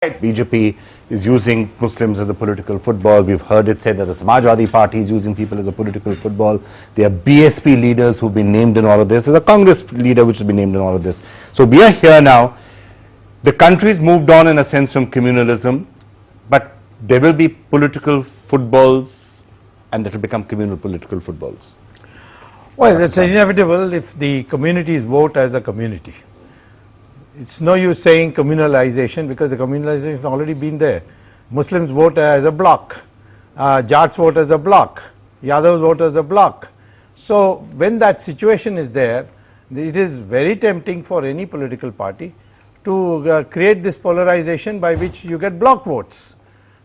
BJP is using Muslims as a political football. We've heard it said that the Samajwadi Party is using people as a political football. There are BSP leaders who've been named in all of this. There's a Congress leader which has been named in all of this. So we are here now. The country's moved on in a sense from communalism, but there will be political footballs and that will become communal political footballs. Well, that's inevitable if the communities vote as a community. It's no use saying communalization because the communalization has already been there. Muslims vote as a bloc, Jats vote as a bloc, Yadavs vote as a bloc. So when that situation is there, it is very tempting for any political party to create this polarization by which you get bloc votes.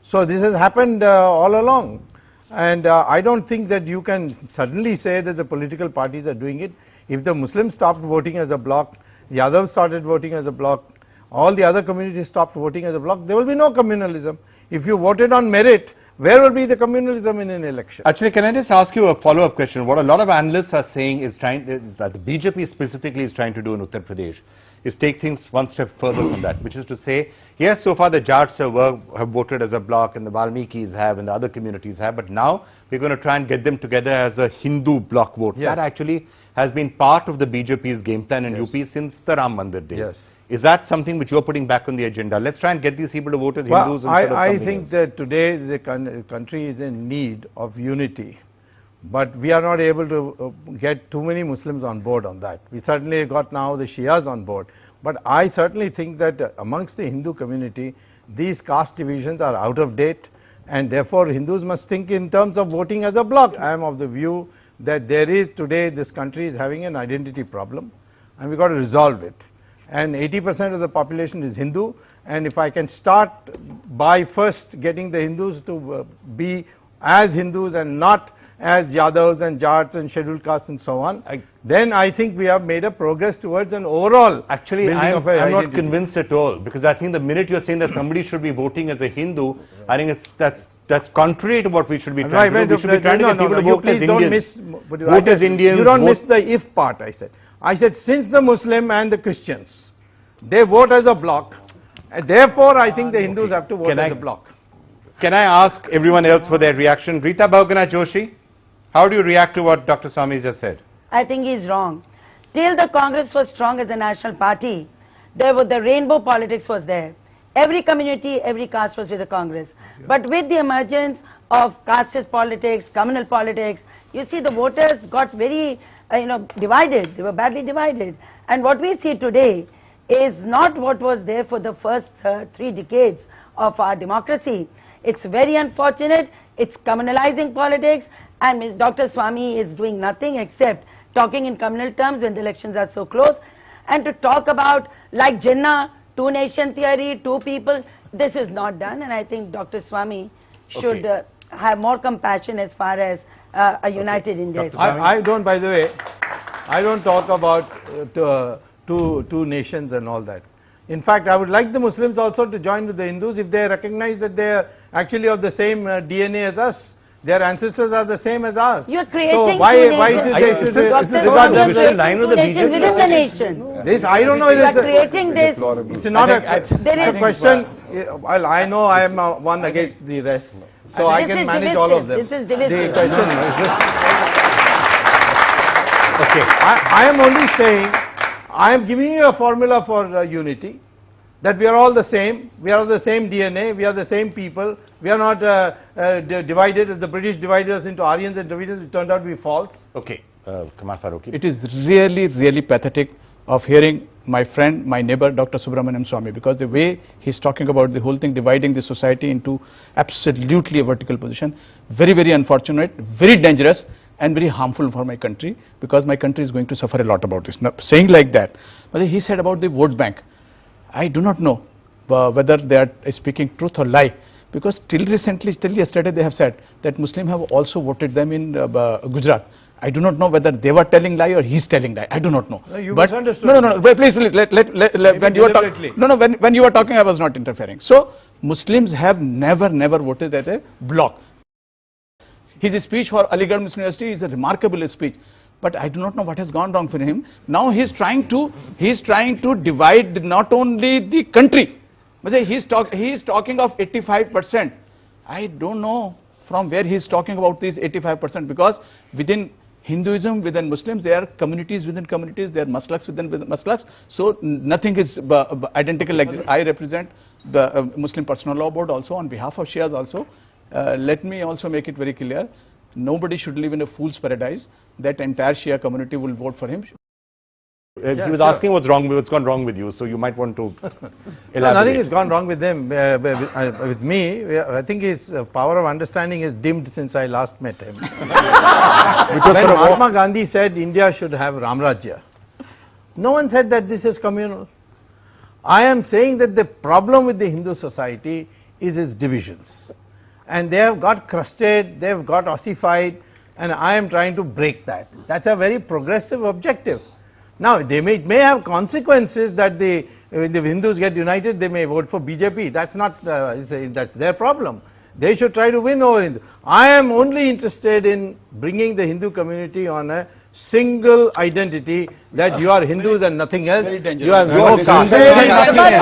So this has happened all along. And I don't think that you can suddenly say that the political parties are doing it. If the Muslims stopped voting as a bloc, Yadavs started voting as a bloc, all the other communities stopped voting as a bloc, there will be no communalism. If you voted on merit, where will be the communalism in an election? Actually, can I just ask you a follow-up question? What a lot of analysts are saying is that the BJP specifically is trying to do in Uttar Pradesh is take things one step further from that, which is to say, yes, so far the Jats have voted as a bloc and the Valmikis have and the other communities have, but now we're going to try and get them together as a Hindu bloc vote. Yes. That actually has been part of the BJP's game plan in UP since the Ram Mandir days. Yes. Is that something which you're putting back on the agenda? Let's try and get these people to vote as Hindus instead of I think that today the country is in need of unity, but we are not able to get too many Muslims on board on that. We certainly got now the Shias on board, but I certainly think that amongst the Hindu community, these caste divisions are out of date, and therefore Hindus must think in terms of voting as a bloc. I am of the view that there is today, this country is having an identity problem, and we've got to resolve it. And 80% of the population is Hindu, and if I can start by first getting the Hindus to be as Hindus and not as Yadavs and Jats and scheduled castes and so on, then I think we have made a progress towards an overall Actually, I'm not convinced at all, because I think the minute you're saying that somebody should be voting as a Hindu, I think that's contrary to what we should be trying to do. We should be trying to get people to vote as Indians. Vote as Indians. You don't miss the if part, I said. I said since the Muslim and the Christians, they vote as a bloc, and therefore I think the Hindus have to vote as a bloc. Can I ask everyone else for their reaction? Rita Bhaugana Joshi, how do you react to what Dr. Swamy just said? I think he's wrong. Till the Congress was strong as a national party, the rainbow politics was there. Every community, every caste was with the Congress. But with the emergence of casteist politics, communal politics, you see the voters got very divided. They were badly divided. And what we see today is not what was there for the first 3 decades of our democracy. It's very unfortunate. It's communalizing politics, and Dr. Swamy is doing nothing except talking in communal terms when the elections are so close. And to talk about, like Jinnah, 2-nation theory, 2 people, this is not done, and I think Dr. Swamy should have more compassion as far as a united India is concerned. I don't, by the way, I don't talk about two nations and all that. In fact, I would like the Muslims also to join with the Hindus if they recognize that they are actually of the same DNA as us. Their ancestors are the same as us. You are creating so why they should regard themselves in line with the nation within the nation. This I don't know. You are creating this. It's not a question. Well, I know I am one against the rest, so I can manage all of them. This is divisive. The question is just. Okay, I am only saying, I am giving you a formula for unity, that we are all the same, we are of the same DNA, we are the same people, we are not divided, as the British divided us into Aryans and Dravidians, it turned out to be false. Okay, Kamal Farooqi. It is really, really pathetic of hearing my friend, my neighbor, Dr. Subramanian Swamy, because the way he's talking about the whole thing, dividing the society into absolutely a vertical position, very, very unfortunate, very dangerous, and very harmful for my country, because my country is going to suffer a lot about this. Now, saying like that, but he said about the vote bank, I do not know whether they are speaking truth or lie, because till yesterday they have said that Muslims have also voted them in Gujarat. I do not know whether they were telling lie or he's telling lie. I do not know. No, you misunderstood. No. Please. When you were talking, when you were talking, I was not interfering. So Muslims have never voted as a bloc. His speech for Aligarh Muslim University is a remarkable speech. but I do not know what has gone wrong for him. Now he is trying to divide not only the country, He is talking of 85%. I don't know from where he is talking about these 85%, because within Hinduism, within Muslims, there are communities within communities, there are maslaks within maslaks. So nothing is identical like this. I represent the Muslim Personal Law Board also on behalf of Shias also. Let me also make it very clear, nobody should live in a fool's paradise that entire Shia community will vote for him. He was asking what's gone wrong with you, so you might want to elaborate. No, nothing has gone wrong with them. With me, I think his power of understanding is dimmed since I last met him. Because when Mahatma Gandhi said India should have Ramrajya, no one said that this is communal. I am saying that the problem with the Hindu society is its divisions. And they have got crusted, they have got ossified, and I am trying to break that. That's a very progressive objective. Now, they may have consequences that when the Hindus get united, they may vote for BJP. That's not, that's their problem. They should try to win over Hindu. I am only interested in bringing the Hindu community on a single identity, that you are Hindus and nothing else. You have no caste. I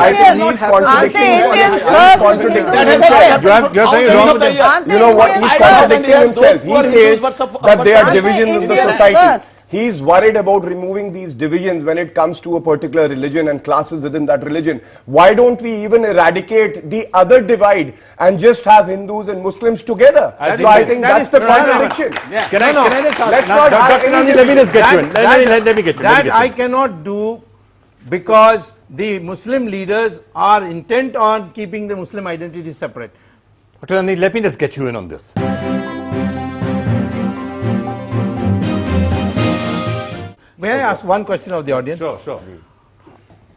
think he's contradicting himself. You're saying wrong with him. You know what? He's contradicting himself. He says that there are divisions in the society. He's worried about removing these divisions when it comes to a particular religion and classes within that religion. Why don't we even eradicate the other divide and just have Hindus and Muslims together? So I think that's the contradiction. Can I just ask? Let's not have any let me just get you in. Let me get you. That I cannot do, because the Muslim leaders are intent on keeping the Muslim identity separate. Dr. Nandi, let me just get you in on this. May I ask one question of the audience? Sure.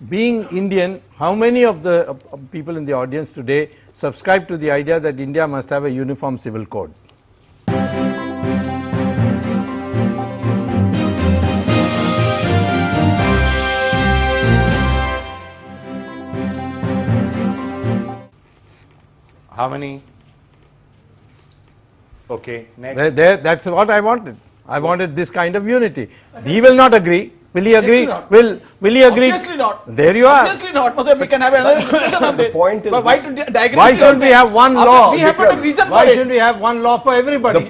Being Indian, how many of the people in the audience today subscribe to the idea that India must have a uniform civil code? How many? Okay, next. That's what I wanted. I wanted this kind of unity. He will not agree. Will he agree? Will he agree? Obviously not. There you are. Obviously not. We can have another discussion on this. The point is, but why to diagram? Why shouldn't we have one law? We have got a reason for Why it. shouldn't we have one law for everybody?